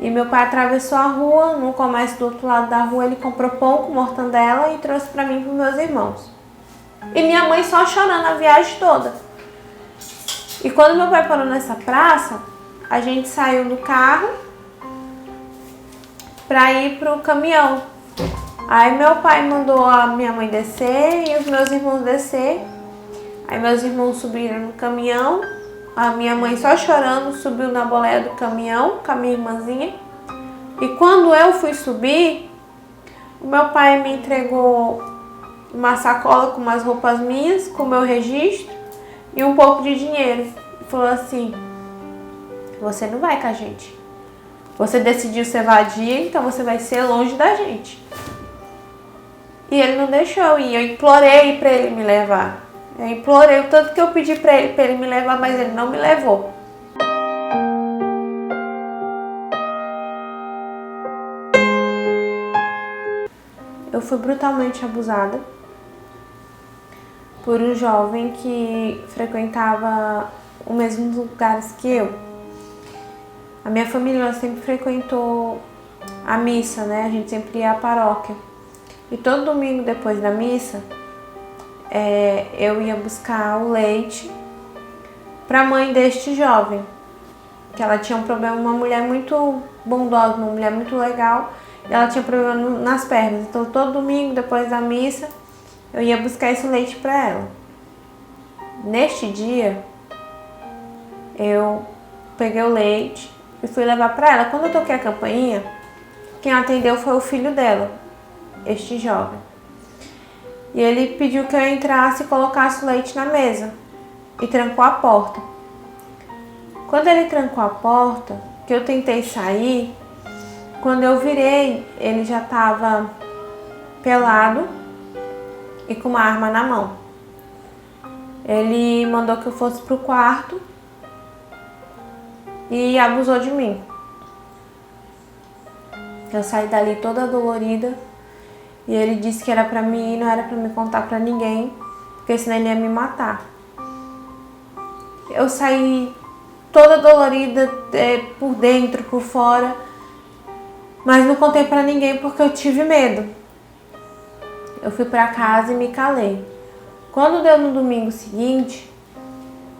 E meu pai atravessou a rua, no comércio do outro lado da rua, ele comprou pão com mortandela e trouxe para mim e para meus irmãos. E minha mãe só chorando a viagem toda. E quando meu pai parou nessa praça, a gente saiu do carro para ir pro caminhão. Aí meu pai mandou a minha mãe descer e os meus irmãos descer. Aí meus irmãos subiram no caminhão. A minha mãe só chorando subiu na boleia do caminhão com a minha irmãzinha. E quando eu fui subir, o meu pai me entregou uma sacola com umas roupas minhas, com o meu registro e um pouco de dinheiro. E falou assim: você não vai com a gente. Você decidiu ser vadia, então você vai ser longe da gente. E ele não deixou eu ir. Eu implorei para ele me levar. Eu implorei o tanto que eu pedi para ele me levar, mas ele não me levou. Eu fui brutalmente abusada por um jovem que frequentava os mesmos lugares que eu. A minha família sempre frequentou a missa, né? A gente sempre ia à paróquia. E todo domingo depois da missa, eu ia buscar o leite para a mãe deste jovem, que ela tinha um problema, uma mulher muito bondosa, uma mulher muito legal, e ela tinha problema nas pernas. Então todo domingo depois da missa eu ia buscar esse leite para ela. Neste dia eu peguei o leite e fui levar para ela. Quando eu toquei a campainha, quem atendeu foi o filho dela, este jovem. E ele pediu que eu entrasse e colocasse o leite na mesa e trancou a porta. Quando ele trancou a porta, que eu tentei sair, quando eu virei, ele já estava pelado e com uma arma na mão. Ele mandou que eu fosse pro quarto e abusou de mim. Eu saí dali toda dolorida. E ele disse que era pra mim, não era pra me contar pra ninguém, porque senão ele ia me matar. Eu saí toda dolorida, por dentro, por fora, mas não contei pra ninguém porque eu tive medo. Eu fui pra casa e me calei. Quando deu no domingo seguinte,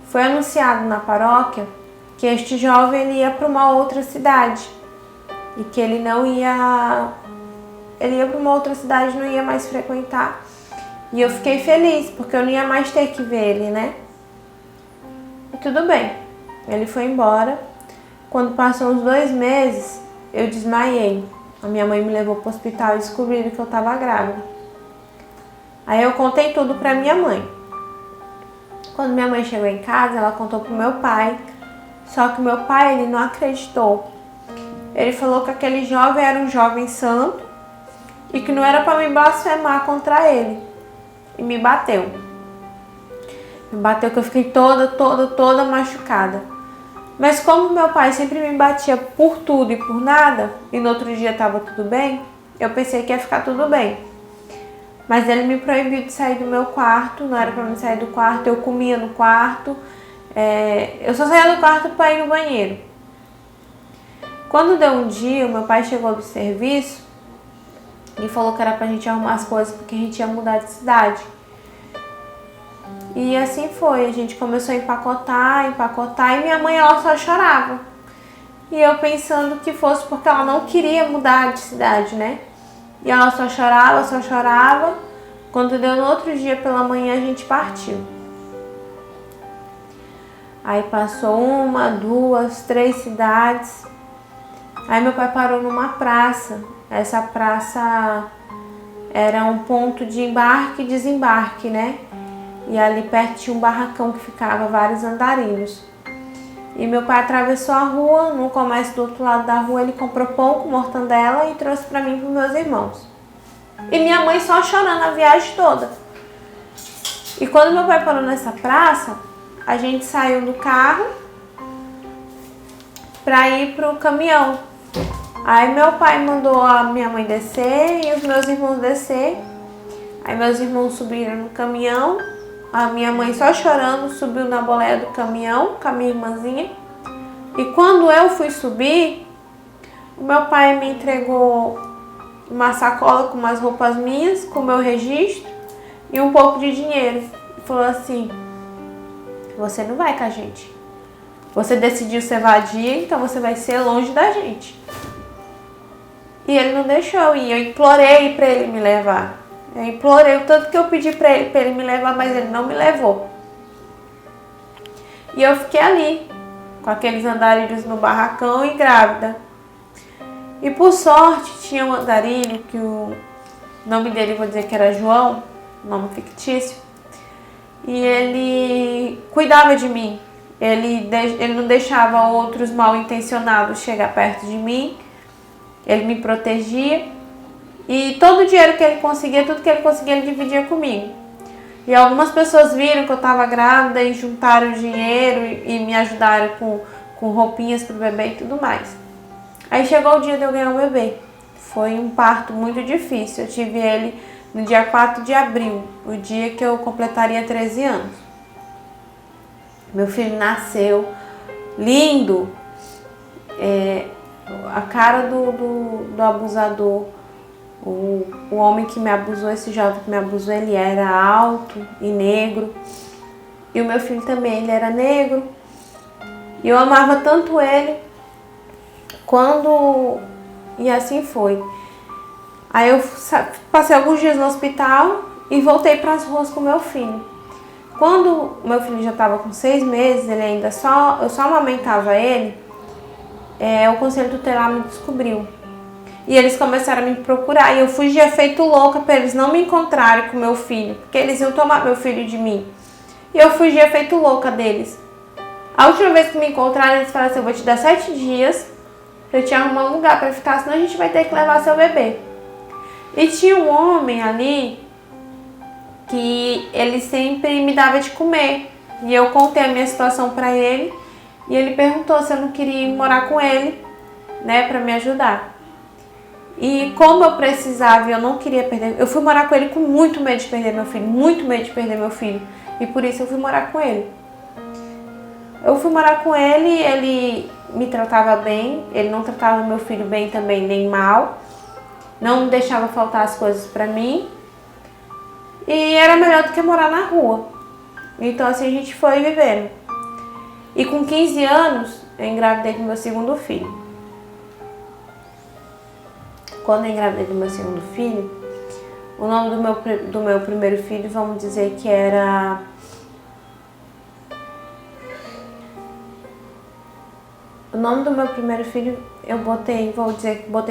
foi anunciado na paróquia que este jovem ele ia pra uma outra cidade e que ele não ia... Ele ia para uma outra cidade, não ia mais frequentar. E eu fiquei feliz, porque eu não ia mais ter que ver ele, né? E tudo bem. Ele foi embora. Quando passou uns 2 meses, eu desmaiei. A minha mãe me levou para o hospital e descobriram que eu estava grávida. Aí eu contei tudo para minha mãe. Quando minha mãe chegou em casa, ela contou para o meu pai. Só que meu pai, ele não acreditou. Ele falou que aquele jovem era um jovem santo e que não era para me blasfemar contra ele. E me bateu. Me bateu que eu fiquei toda machucada. Mas como meu pai sempre me batia por tudo e por nada, e no outro dia estava tudo bem, eu pensei que ia ficar tudo bem. Mas ele me proibiu de sair do meu quarto, não era para mim sair do quarto, eu comia no quarto. Eu só saía do quarto para ir no banheiro. Quando deu um dia, o meu pai chegou do serviço e falou que era pra gente arrumar as coisas porque a gente ia mudar de cidade. E assim foi, a gente começou a empacotar e minha mãe ela só chorava. E eu pensando que fosse porque ela não queria mudar de cidade, né? E ela só chorava. Quando deu no outro dia pela manhã a gente partiu. Aí passou 1, 2, 3 cidades. Aí meu pai parou numa praça. Essa praça era um ponto de embarque e desembarque, né? E ali perto tinha um barracão que ficava vários andarilhos. E meu pai atravessou a rua, no comércio do outro lado da rua, ele comprou pão com mortandela e trouxe para mim e para meus irmãos. E minha mãe só chorando a viagem toda. E quando meu pai parou nessa praça, a gente saiu do carro para ir pro caminhão. Aí meu pai mandou a minha mãe descer e os meus irmãos descer. Aí meus irmãos subiram no caminhão. A minha mãe só chorando subiu na boleia do caminhão com a minha irmãzinha. E quando eu fui subir, o meu pai me entregou uma sacola com umas roupas minhas, com o meu registro e um pouco de dinheiro. E falou assim: você não vai com a gente. Você decidiu ser vadia, então você vai ser longe da gente. E ele não deixou ir. Eu implorei para ele me levar. Eu implorei o tanto que eu pedi para ele me levar, mas ele não me levou. E eu fiquei ali, com aqueles andarilhos no barracão e grávida. E por sorte, tinha um andarilho que o nome dele, vou dizer que era João, nome fictício. E ele cuidava de mim. Ele não deixava outros mal intencionados chegar perto de mim. Ele me protegia. E todo o dinheiro que ele conseguia, tudo que ele conseguia, ele dividia comigo. E algumas pessoas viram que eu estava grávida e juntaram dinheiro e me ajudaram com roupinhas para o bebê e tudo mais. Aí chegou o dia de eu ganhar o bebê. Foi um parto muito difícil. Eu tive ele no dia 4 de abril, o dia que eu completaria 13 anos. Meu filho nasceu lindo. A cara do abusador, o homem que me abusou, esse jovem que me abusou, ele era alto e negro. E o meu filho também, ele era negro. E eu amava tanto ele. E assim foi. Aí eu passei alguns dias no hospital e voltei para as ruas com meu filho. Quando meu filho já estava com 6 meses, eu só amamentava ele, o conselho tutelar me descobriu. E eles começaram a me procurar. E eu fugia feito louca para eles não me encontrarem com meu filho, porque eles iam tomar meu filho de mim. E eu fugia feito louca deles. A última vez que me encontraram, eles falaram assim: eu vou te dar 7 dias para te arrumar um lugar para ficar, senão a gente vai ter que levar seu bebê. E tinha um homem ali que ele sempre me dava de comer. E eu contei a minha situação para ele. E ele perguntou se eu não queria ir morar com ele, né, para me ajudar. E como eu precisava e eu não queria perder, eu fui morar com ele com muito medo de perder meu filho, muito medo de perder meu filho. E por isso eu fui morar com ele. Eu fui morar com ele, ele me tratava bem, ele não tratava meu filho bem também, nem mal. Não deixava faltar as coisas pra mim. E era melhor do que morar na rua. Então assim a gente foi vivendo. E com 15 anos eu engravidei do meu segundo filho. Quando eu engravidei do meu segundo filho, o nome do meu primeiro filho, vamos dizer que era... O nome do meu primeiro filho eu botei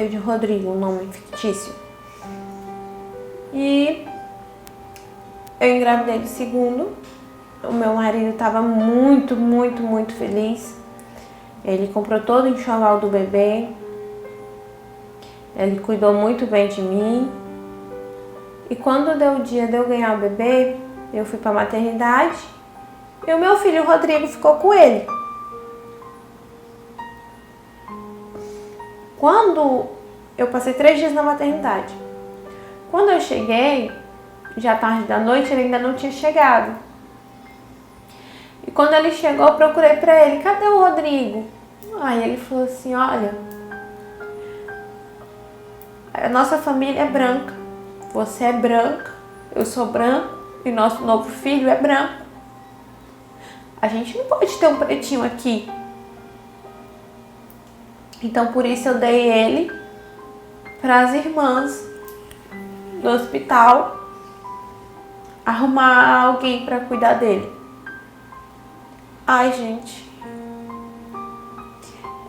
de Rodrigo, um nome fictício. E eu engravidei do segundo. O meu marido estava muito, muito, muito feliz. Ele comprou todo o enxoval do bebê. Ele cuidou muito bem de mim. E quando deu o dia de eu ganhar o bebê, eu fui para a maternidade. E o meu filho, o Rodrigo, ficou com ele. Quando eu passei 3 dias na maternidade. Quando eu cheguei, já tarde da noite, ele ainda não tinha chegado. E quando ele chegou, eu procurei pra ele: cadê o Rodrigo? Aí ele falou assim: olha, a nossa família é branca. Você é branca, eu sou branco e nosso novo filho é branco. A gente não pode ter um pretinho aqui. Então por isso eu dei ele para as irmãs do hospital arrumar alguém para cuidar dele. Ai, gente,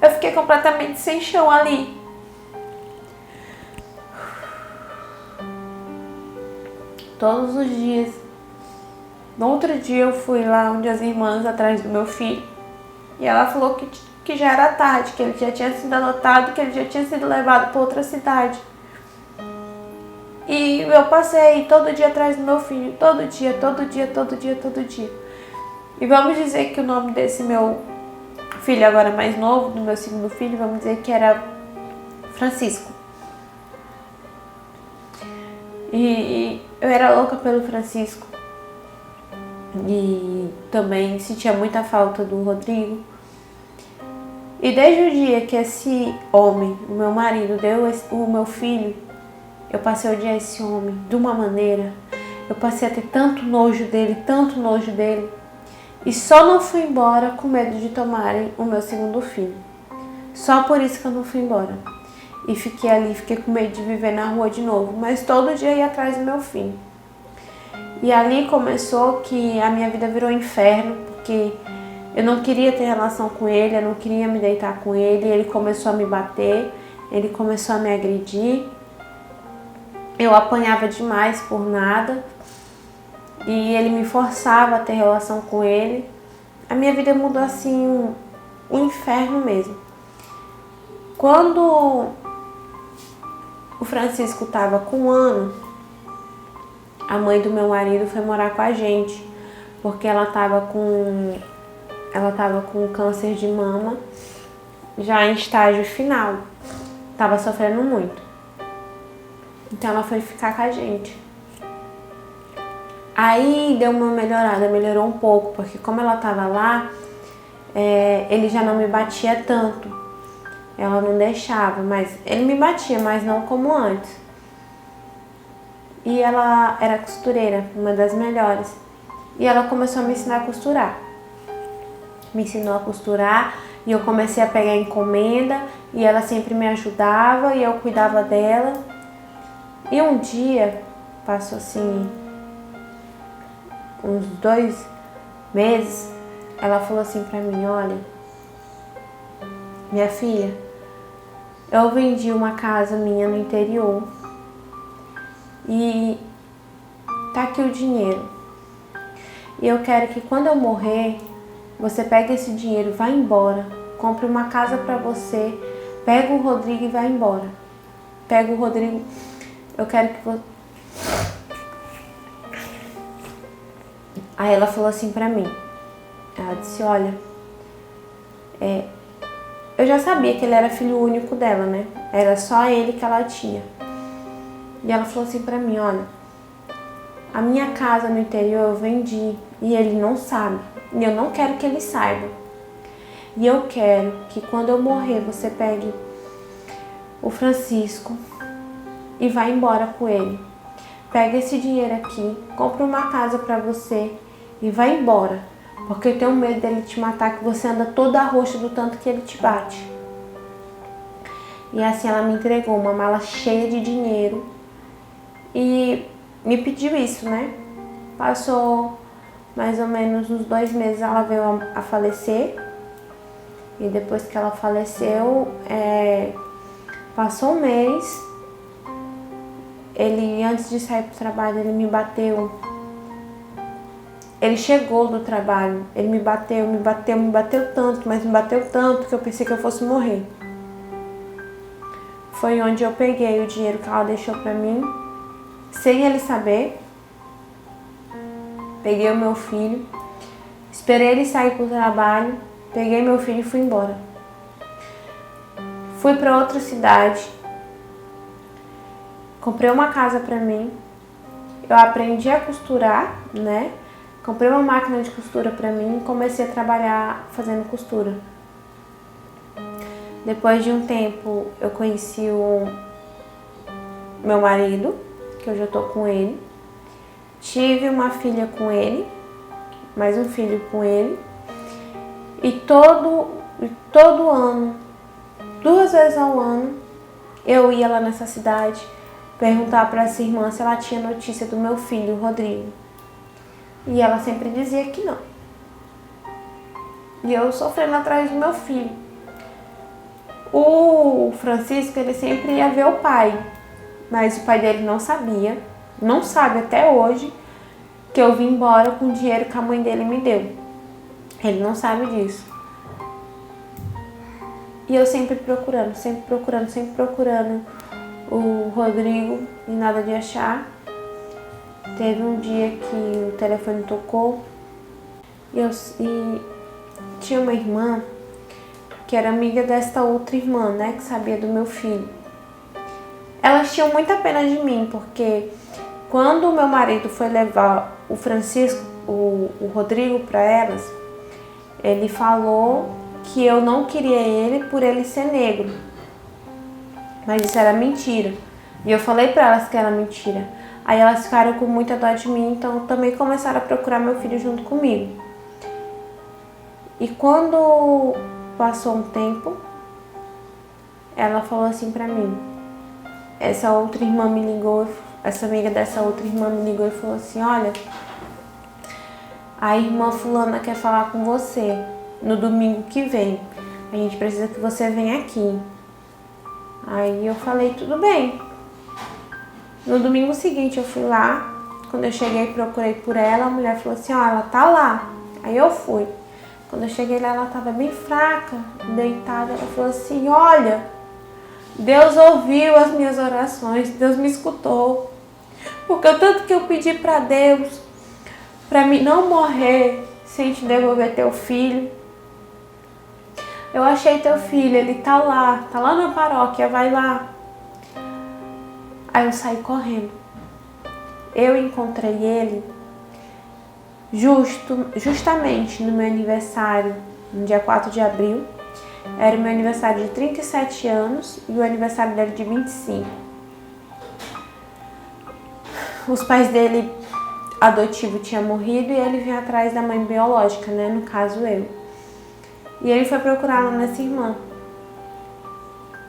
eu fiquei completamente sem chão ali. Todos os dias. No outro dia eu fui lá onde as irmãs, atrás do meu filho, e ela falou que já era tarde, que ele já tinha sido adotado, que ele já tinha sido levado para outra cidade. E eu passei todo dia atrás do meu filho, todo dia, todo dia, todo dia, todo dia. E vamos dizer que o nome desse meu filho agora mais novo, do meu segundo filho, vamos dizer que era Francisco. E eu era louca pelo Francisco. E também sentia muita falta do Rodrigo. E desde o dia que esse homem, o meu marido, deu o meu filho, eu passei a odiar esse homem de uma maneira. Eu passei a ter tanto nojo dele. E só não fui embora com medo de tomarem o meu segundo filho. Só por isso que eu não fui embora. E fiquei ali, fiquei com medo de viver na rua de novo. Mas todo dia ia atrás do meu filho. E ali começou que a minha vida virou inferno, porque eu não queria ter relação com ele, eu não queria me deitar com ele. Ele começou a me bater, ele começou a me agredir. Eu apanhava demais por nada. E ele me forçava a ter relação com ele. A minha vida mudou assim, um inferno mesmo. Quando o Francisco estava com 1 ano, a mãe do meu marido foi morar com a gente, porque ela estava com câncer de mama, já em estágio final. Estava sofrendo muito. Então ela foi ficar com a gente. Aí deu uma melhorada, melhorou um pouco, porque como ela estava lá, ele já não me batia tanto. Ela não deixava, mas ele me batia, mas não como antes. E ela era costureira, uma das melhores. E ela começou a me ensinar a costurar. Me ensinou a costurar e eu comecei a pegar encomenda e ela sempre me ajudava e eu cuidava dela. E um dia, passou assim uns 2 meses, ela falou assim pra mim: olha, minha filha, eu vendi uma casa minha no interior e tá aqui o dinheiro. E eu quero que quando eu morrer, você pegue esse dinheiro e vá embora. Compre uma casa pra você, pega o Rodrigo e vai embora. Pega o Rodrigo, eu quero que você... Aí ela falou assim pra mim, ela disse: olha, eu já sabia que ele era filho único dela, né? Era só ele que ela tinha. E ela falou assim pra mim: olha, a minha casa no interior eu vendi e ele não sabe. E eu não quero que ele saiba. E eu quero que quando eu morrer você pegue o Francisco e vá embora com ele. Pega esse dinheiro aqui, compra uma casa pra você e vai embora. Porque eu tenho medo dele te matar, que você anda toda roxa do tanto que ele te bate. E assim ela me entregou uma mala cheia de dinheiro e me pediu isso, né? Passou mais ou menos uns 2 meses, ela veio a falecer. E depois que ela faleceu, passou 1 mês. Ele, antes de sair pro trabalho, ele me bateu. Ele chegou do trabalho, ele me bateu tanto, mas me bateu tanto que eu pensei que eu fosse morrer. Foi onde eu peguei o dinheiro que ela deixou pra mim, sem ele saber. Peguei o meu filho, esperei ele sair pro trabalho, peguei meu filho e fui embora. Fui pra outra cidade, comprei uma casa pra mim, eu aprendi a costurar, né? Comprei uma máquina de costura pra mim e comecei a trabalhar fazendo costura. Depois de um tempo, eu conheci o meu marido, que hoje eu tô com ele. Tive uma filha com ele, mais um filho com ele. E todo ano, 2 vezes ao ano, eu ia lá nessa cidade perguntar para essa irmã se ela tinha notícia do meu filho, o Rodrigo. E ela sempre dizia que não. E eu sofrendo atrás do meu filho. O Francisco, ele sempre ia ver o pai, mas o pai dele não sabia, não sabe até hoje, que eu vim embora com o dinheiro que a mãe dele me deu. Ele não sabe disso. E eu sempre procurando o Rodrigo e nada de achar. Teve um dia que o telefone tocou e tinha uma irmã que era amiga desta outra irmã, né, que sabia do meu filho. Elas tinham muita pena de mim, porque quando o meu marido foi levar o Francisco, o Rodrigo para elas, ele falou que eu não queria ele por ele ser negro. Mas isso era mentira. E eu falei pra elas que era mentira. Aí elas ficaram com muita dó de mim, então também começaram a procurar meu filho junto comigo. E quando passou um tempo, ela falou assim pra mim. Essa outra irmã me ligou, essa amiga dessa outra irmã me ligou e falou assim, olha, a irmã fulana quer falar com você no domingo que vem. A gente precisa que você venha aqui. Aí eu falei, tudo bem. No domingo seguinte eu fui lá. Quando eu cheguei, procurei por ela. A mulher falou assim, ó, ela tá lá. Aí eu fui. Quando eu cheguei lá, ela tava bem fraca, deitada. Ela falou assim, olha, Deus ouviu as minhas orações. Deus me escutou. Porque o tanto que eu pedi pra Deus, pra mim não morrer sem te devolver teu filho. Eu achei teu filho, ele tá lá na paróquia, vai lá. Aí eu saí correndo. Eu encontrei ele justamente no meu aniversário, no dia 4 de abril. Era o meu aniversário de 37 anos e o aniversário dele de 25. Os pais dele adotivo tinham morrido e ele vinha atrás da mãe biológica, né? No caso eu. E ele foi procurar nessa irmã.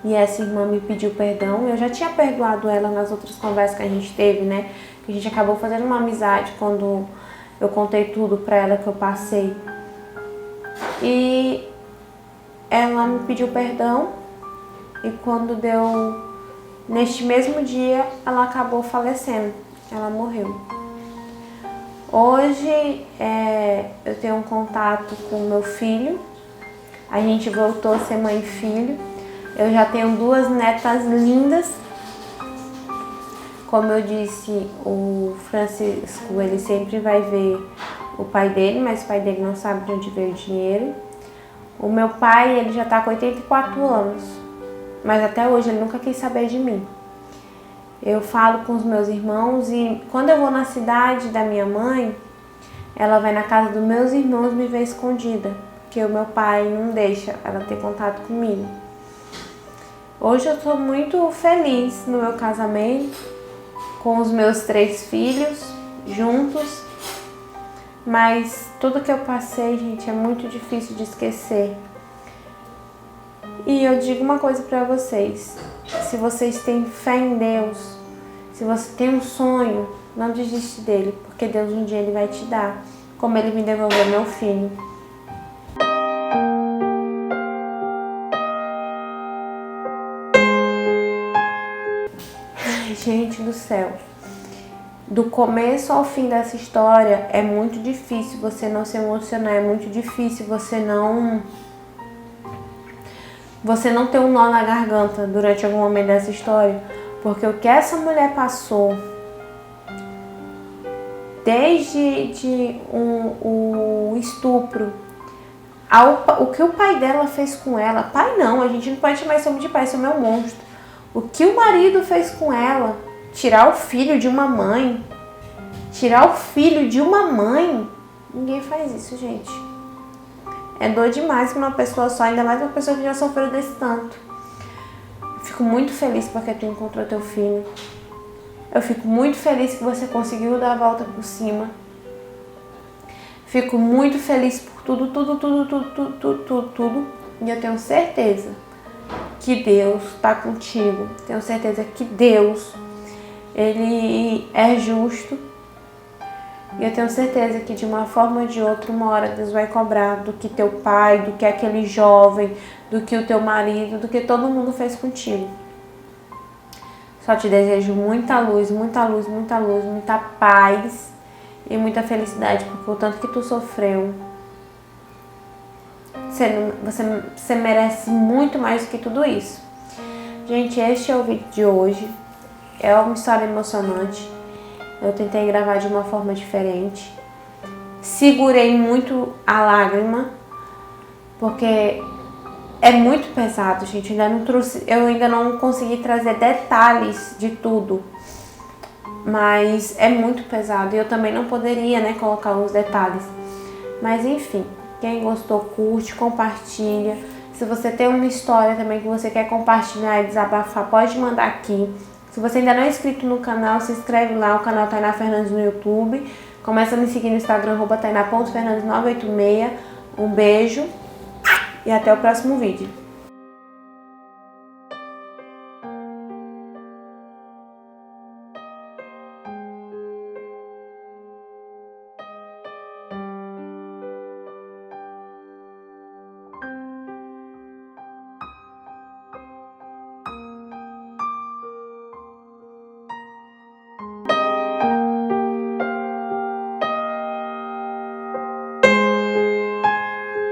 E essa irmã me pediu perdão. Eu já tinha perdoado ela nas outras conversas que a gente teve, né? Que a gente acabou fazendo uma amizade quando eu contei tudo pra ela que eu passei. E ela me pediu perdão. E quando deu... Neste mesmo dia, ela acabou falecendo. Ela morreu. Hoje, eu tenho um contato com o meu filho. A gente voltou a ser mãe e filho. Eu já tenho 2 netas lindas. Como eu disse, o Francisco, ele sempre vai ver o pai dele, mas o pai dele não sabe de onde veio o dinheiro. O meu pai, ele já tá com 84 anos, mas até hoje ele nunca quis saber de mim. Eu falo com os meus irmãos e quando eu vou na cidade da minha mãe, ela vai na casa dos meus irmãos me ver escondida, porque o meu pai não deixa ela ter contato comigo. Hoje eu estou muito feliz no meu casamento, com os meus 3 filhos juntos, mas tudo que eu passei, gente, é muito difícil de esquecer. E eu digo uma coisa para vocês, se vocês têm fé em Deus, se você tem um sonho, não desiste dele, porque Deus um dia ele vai te dar, como ele me devolveu meu filho. Gente do céu, do começo ao fim dessa história é muito difícil você não se emocionar, é muito difícil você não ter um nó na garganta durante algum momento dessa história, porque o que essa mulher passou, desde o estupro, o que o pai dela fez com ela, pai não, a gente não pode chamar esse homem de pai, esse homem é um monstro. O que o marido fez com ela, tirar o filho de uma mãe, ninguém faz isso, gente. É dor demais pra uma pessoa só, ainda mais uma pessoa que já sofreu desse tanto. Fico muito feliz porque tu encontrou teu filho. Eu fico muito feliz que você conseguiu dar a volta por cima. Fico muito feliz por tudo. E eu tenho certeza que Deus está contigo. Tenho certeza que Deus, ele é justo. E eu tenho certeza que de uma forma ou de outra, uma hora Deus vai cobrar do que teu pai, do que aquele jovem, do que o teu marido, do que todo mundo fez contigo. Só te desejo muita luz, muita paz e muita felicidade, porque o tanto que tu sofreu, você merece muito mais do que tudo isso. Gente, este é o vídeo de hoje. É uma história emocionante. Eu tentei gravar de uma forma diferente. Segurei muito a lágrima, porque é muito pesado, gente. Eu ainda não consegui trazer detalhes de tudo. Mas é muito pesado. E eu também não poderia, né, colocar os detalhes. Mas enfim, Quem gostou, curte, compartilha. Se você tem uma história também que você quer compartilhar e desabafar, pode mandar aqui. Se você ainda não é inscrito no canal, se inscreve lá, o canal Tainá Fernandes no YouTube. Começa a me seguir no Instagram, @tainá.fernandes986. Um beijo e até o próximo vídeo.